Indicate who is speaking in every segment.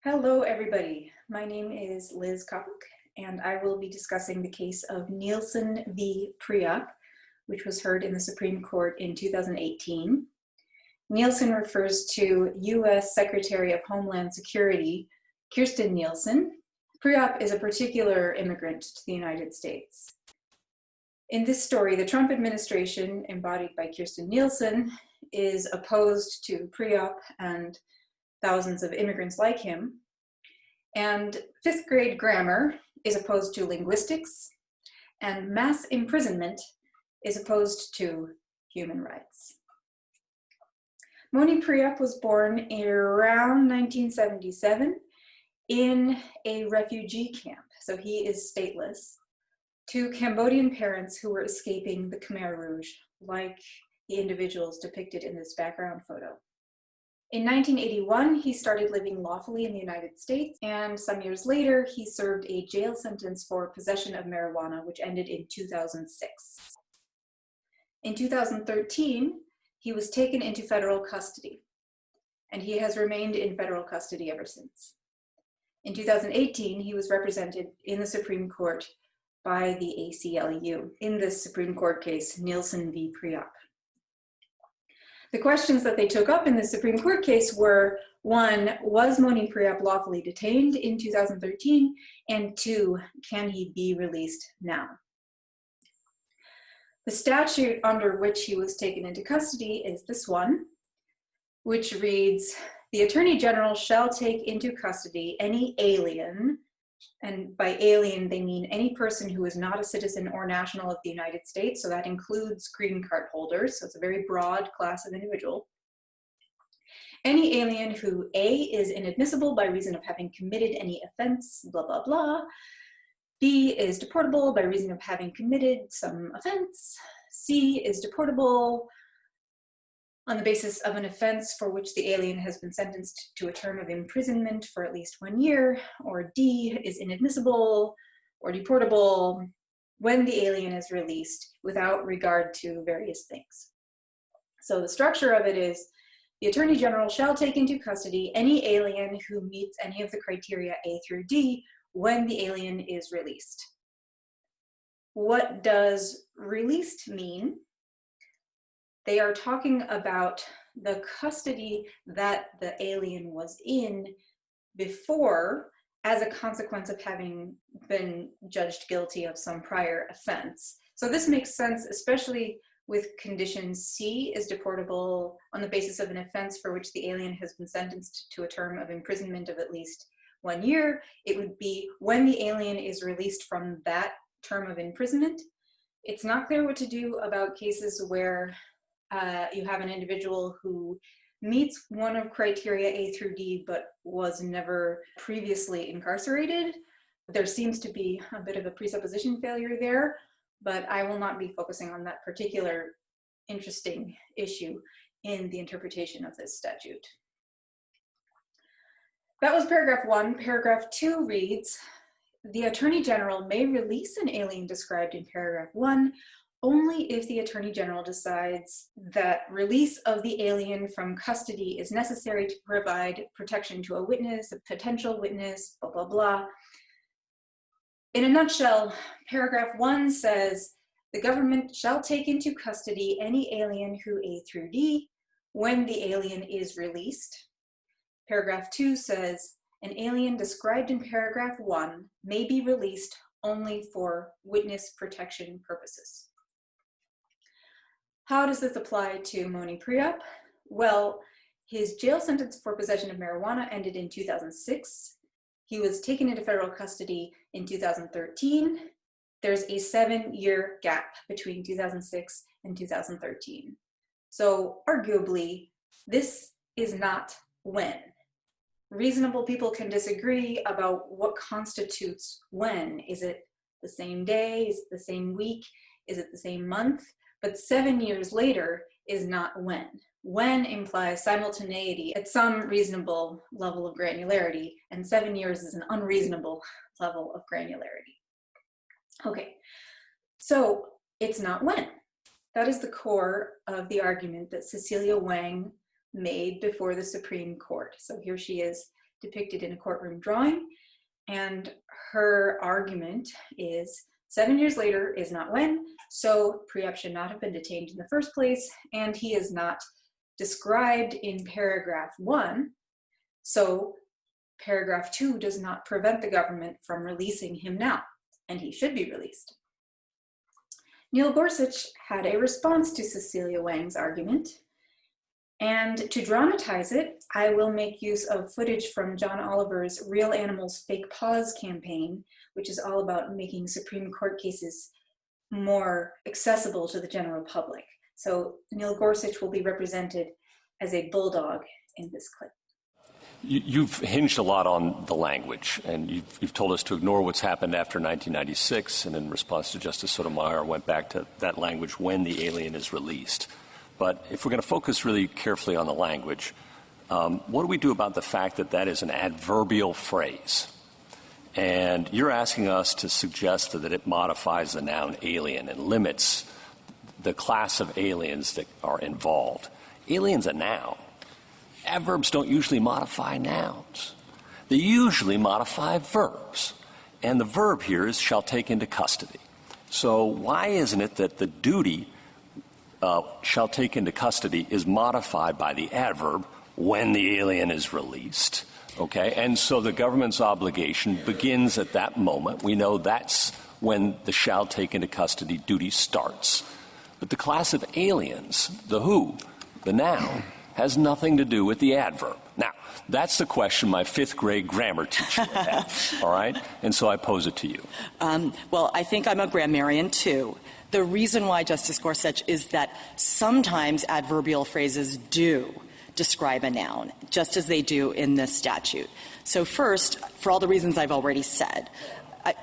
Speaker 1: Hello, everybody. My name is Liz Coppock, and I will be discussing the case of Nielsen v. Preap, which was heard in the Supreme Court in 2018. Nielsen refers to U.S. Secretary of Homeland Security, Kirstjen Nielsen. Preap is a particular immigrant to the United States. In this story, the Trump administration, embodied by Kirstjen Nielsen, is opposed to Preap and thousands of immigrants like him. And fifth grade grammar is opposed to linguistics, and mass imprisonment is opposed to human rights. Moni Preap was born around 1977 in a refugee camp, so he is stateless, to Cambodian parents who were escaping the Khmer Rouge, like the individuals depicted in this background photo. In 1981, he started living lawfully in the United States, and some years later, he served a jail sentence for possession of marijuana, which ended in 2006. In 2013, he was taken into federal custody, and he has remained in federal custody ever since. In 2018, he was represented in the Supreme Court by the ACLU in this Supreme Court case, Nielsen v. Preap. The questions that they took up in the Supreme Court case were, 1, was Moni Preap lawfully detained in 2013? And 2, can he be released now? The statute under which he was taken into custody is this one, which reads, the Attorney General shall take into custody any alien, and by alien they mean any person who is not a citizen or national of the United States, so that includes green card holders, so it's a very broad class of individual. Any alien who A, is inadmissible by reason of having committed any offense, blah, blah, blah. B, is deportable by reason of having committed some offense. C, is deportable on the basis of an offense for which the alien has been sentenced to a term of imprisonment for at least 1 year, or D, is inadmissible or deportable when the alien is released without regard to various things. So the structure of it is, the Attorney General shall take into custody any alien who meets any of the criteria A through D when the alien is released. What does released mean? They are talking about the custody that the alien was in before, as a consequence of having been judged guilty of some prior offense. So this makes sense, especially with condition C, is deportable on the basis of an offense for which the alien has been sentenced to a term of imprisonment of at least 1 year. It would be when the alien is released from that term of imprisonment. It's not clear what to do about cases where you have an individual who meets one of criteria A through D but was never previously incarcerated. There seems to be a bit of a presupposition failure there, but I will not be focusing on that particular interesting issue in the interpretation of this statute. That was paragraph 1. Paragraph 2 reads, the Attorney General may release an alien described in paragraph 1 only if the Attorney General decides that release of the alien from custody is necessary to provide protection to a witness, a potential witness, blah, blah, blah. In a nutshell, paragraph 1 says, the government shall take into custody any alien who A through D when the alien is released. Paragraph 2 says, an alien described in paragraph 1 may be released only for witness protection purposes. How does this apply to Moni Preap? Well, his jail sentence for possession of marijuana ended in 2006. He was taken into federal custody in 2013. There's a 7-year gap between 2006 and 2013. So arguably, this is not when. Reasonable people can disagree about what constitutes when. Is it the same day? Is it the same week? Is it the same month? But 7 years later is not when. When implies simultaneity at some reasonable level of granularity, and 7 years is an unreasonable level of granularity. Okay, so it's not when. That is the core of the argument that Cecilia Wang made before the Supreme Court. So here she is depicted in a courtroom drawing. And her argument is 7 years later is not when, so Preap should not have been detained in the first place, and he is not described in paragraph 1, so paragraph 2 does not prevent the government from releasing him now, and he should be released. Neil Gorsuch had a response to Cecilia Wang's argument, and to dramatize it, I will make use of footage from John Oliver's Real Animals Fake Paws campaign, which is all about making Supreme Court cases more accessible to the general public. So Neil Gorsuch will be represented as a bulldog in this clip.
Speaker 2: You've hinged a lot on the language, and you've told us to ignore what's happened after 1996, and in response to Justice Sotomayor, went back to that language when the alien is released. But if we're going to focus really carefully on the language, what do we do about the fact that that is an adverbial phrase? And you're asking us to suggest that it modifies the noun alien and limits the class of aliens that are involved. Alien's a noun. Adverbs don't usually modify nouns. They usually modify verbs. And the verb here is shall take into custody. So why isn't it that the duty shall take into custody is modified by the adverb when the alien is released? Okay, and so the government's obligation begins at that moment. We know that's when the shall take into custody duty starts. But the class of aliens, the who, the noun, has nothing to do with the adverb. Now, that's the question my fifth grade grammar teacher would have, all right? And so I pose it to you.
Speaker 3: Well, I think I'm a grammarian, too. The reason why, Justice Gorsuch, is that sometimes adverbial phrases do describe a noun, just as they do in this statute. So first, for all the reasons I've already said.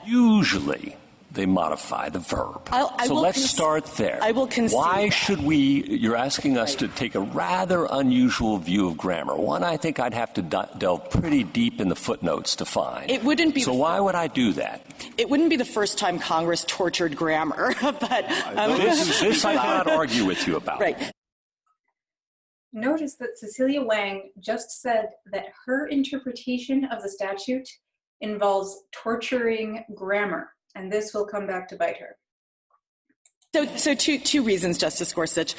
Speaker 2: Usually they modify the verb. So let's start there.
Speaker 3: I will concede.
Speaker 2: Why should you're asking us to take a rather unusual view of grammar. One I think I'd have to delve pretty deep in the footnotes to find.
Speaker 3: It wouldn't be.
Speaker 2: So why would I do that?
Speaker 3: It wouldn't be the first time Congress tortured grammar, but.
Speaker 2: This I cannot argue with you about.
Speaker 3: Right.
Speaker 1: Notice that Cecilia Wang just said that her interpretation of the statute involves torturing grammar, and this will come back to bite her.
Speaker 3: So two reasons, Justice Gorsuch.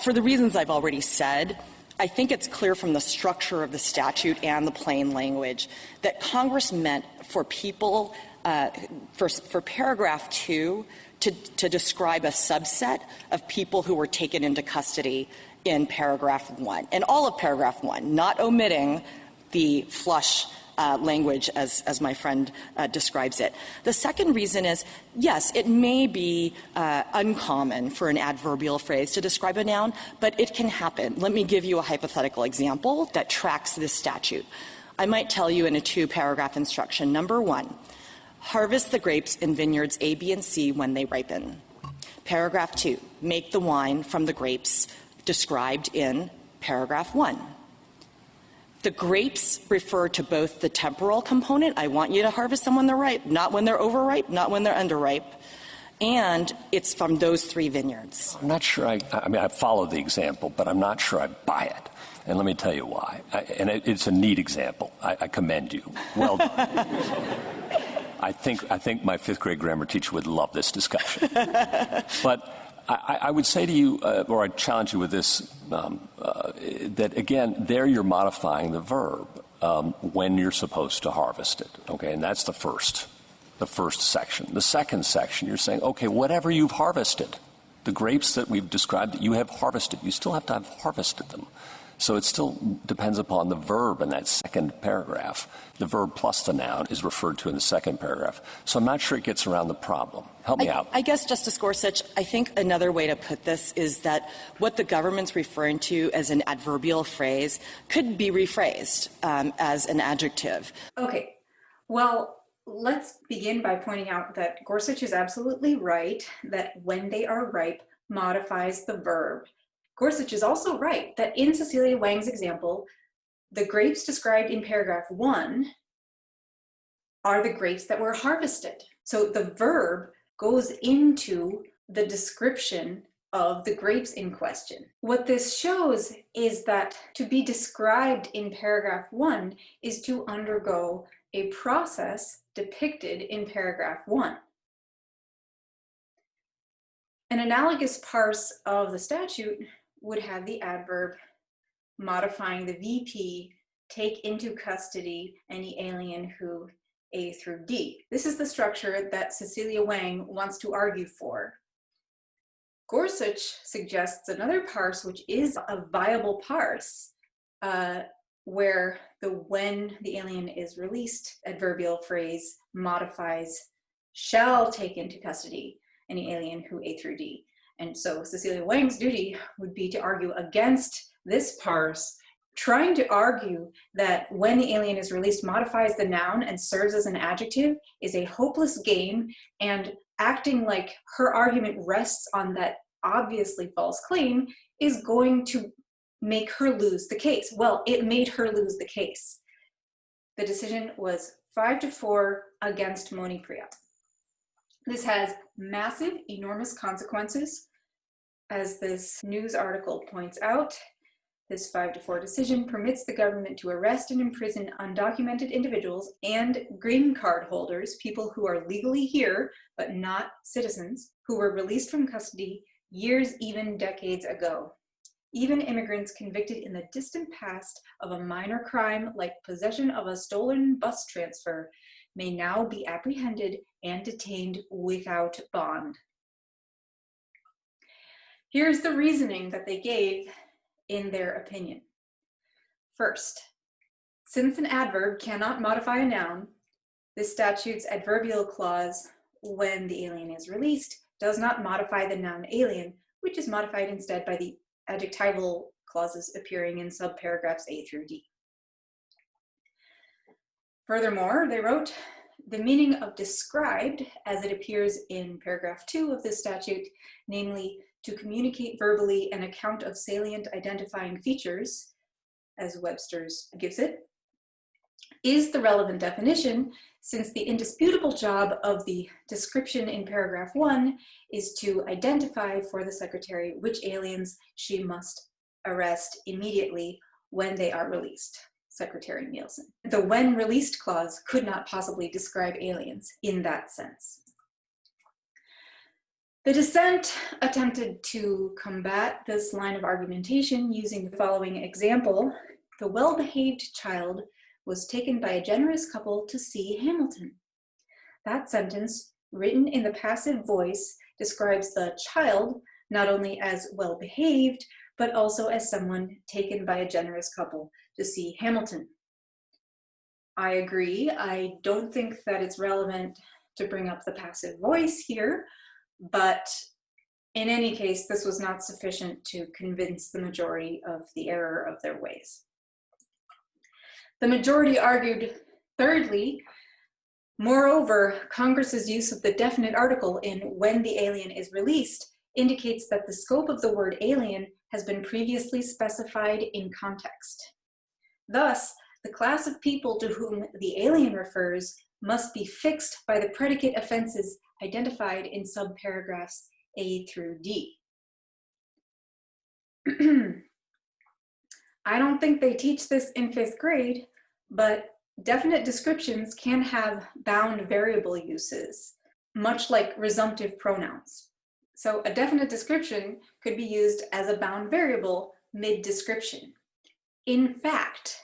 Speaker 3: For the reasons I've already said, I think it's clear from the structure of the statute and the plain language that Congress meant for people, for paragraph 2, to describe a subset of people who were taken into custody in paragraph 1, and all of paragraph 1, not omitting the flush language as my friend describes it. The second reason is, yes, it may be uncommon for an adverbial phrase to describe a noun, but it can happen. Let me give you a hypothetical example that tracks this statute. I might tell you in a 2-paragraph instruction. Number 1, harvest the grapes in vineyards A, B, and C when they ripen. Paragraph 2, make the wine from the grapes described in paragraph 1. The grapes refer to both the temporal component, I want you to harvest them when they're ripe, not when they're overripe, not when they're underripe, and it's from those 3 vineyards.
Speaker 2: I'm not sure I follow the example, but I'm not sure I buy it. And let me tell you why. It's a neat example. I commend you. Well done. I think my 5th grade grammar teacher would love this discussion. But I would say to you, or I'd challenge you with this, that again, there you're modifying the verb when you're supposed to harvest it. Okay, and that's the first section. The second section, you're saying, okay, whatever you've harvested, the grapes that we've described that you have harvested, you still have to have harvested them. So it still depends upon the verb in that second paragraph. The verb plus the noun is referred to in the second paragraph. So I'm not sure it gets around the problem. Help me out.
Speaker 3: I guess, Justice Gorsuch, I think another way to put this is that what the government's referring to as an adverbial phrase could be rephrased as an adjective.
Speaker 1: Okay, well, let's begin by pointing out that Gorsuch is absolutely right that when they are ripe modifies the verb. Gorsuch is also right that in Cecilia Wang's example, the grapes described in paragraph 1 are the grapes that were harvested. So the verb goes into the description of the grapes in question. What this shows is that to be described in paragraph 1 is to undergo a process depicted in paragraph 1. An analogous parse of the statute would have the adverb modifying the VP take into custody any alien who A through D. This is the structure that Cecilia Wang wants to argue for. Gorsuch suggests another parse, which is a viable parse, where the when the alien is released adverbial phrase modifies shall take into custody any alien who A through D. And so Cecilia Wang's duty would be to argue against this parse, trying to argue that when the alien is released modifies the noun and serves as an adjective is a hopeless game, and acting like her argument rests on that obviously false claim is going to make her lose the case. Well, it made her lose the case. The decision was 5-4 against Moni Preap. This has massive, enormous consequences. As this news article points out, this 5-4 decision permits the government to arrest and imprison undocumented individuals and green card holders, people who are legally here but not citizens, who were released from custody years, even decades ago. Even immigrants convicted in the distant past of a minor crime like possession of a stolen bus transfer may now be apprehended and detained without bond. Here's the reasoning that they gave in their opinion. First, since an adverb cannot modify a noun, this statute's adverbial clause, when the alien is released, does not modify the noun alien, which is modified instead by the adjectival clauses appearing in subparagraphs A through D. Furthermore, they wrote, the meaning of described, as it appears in paragraph 2 of this statute, namely to communicate verbally an account of salient identifying features, as Webster's gives it, is the relevant definition, since the indisputable job of the description in paragraph 1 is to identify for the secretary which aliens she must arrest immediately when they are released. Secretary Nielsen. The when released clause could not possibly describe aliens in that sense. The dissent attempted to combat this line of argumentation using the following example. The well-behaved child was taken by a generous couple to see Hamilton. That sentence, written in the passive voice, describes the child not only as well-behaved, but also as someone taken by a generous couple to see Hamilton. I agree. I don't think that it's relevant to bring up the passive voice here, but in any case, this was not sufficient to convince the majority of the error of their ways. The majority argued, thirdly, moreover, Congress's use of the definite article in when the alien is released indicates that the scope of the word alien has been previously specified in context. Thus, the class of people to whom the alien refers must be fixed by the predicate offenses identified in subparagraphs A through D. I don't think they teach this in 5th grade, but definite descriptions can have bound variable uses, much like resumptive pronouns. So a definite description could be used as a bound variable mid-description. In fact,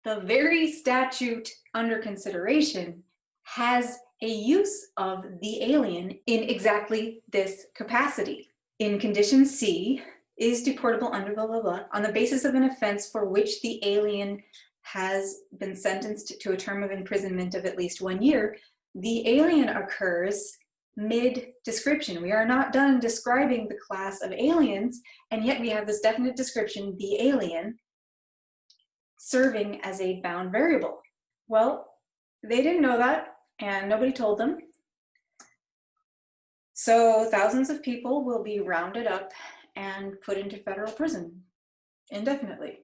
Speaker 1: the very statute under consideration has a use of the alien in exactly this capacity. In condition C, is deportable under blah, blah, blah, on the basis of an offense for which the alien has been sentenced to a term of imprisonment of at least 1 year, the alien occurs mid-description. We are not done describing the class of aliens, and yet we have this definite description, the alien, serving as a bound variable. Well, they didn't know that, and nobody told them. So thousands of people will be rounded up and put into federal prison indefinitely.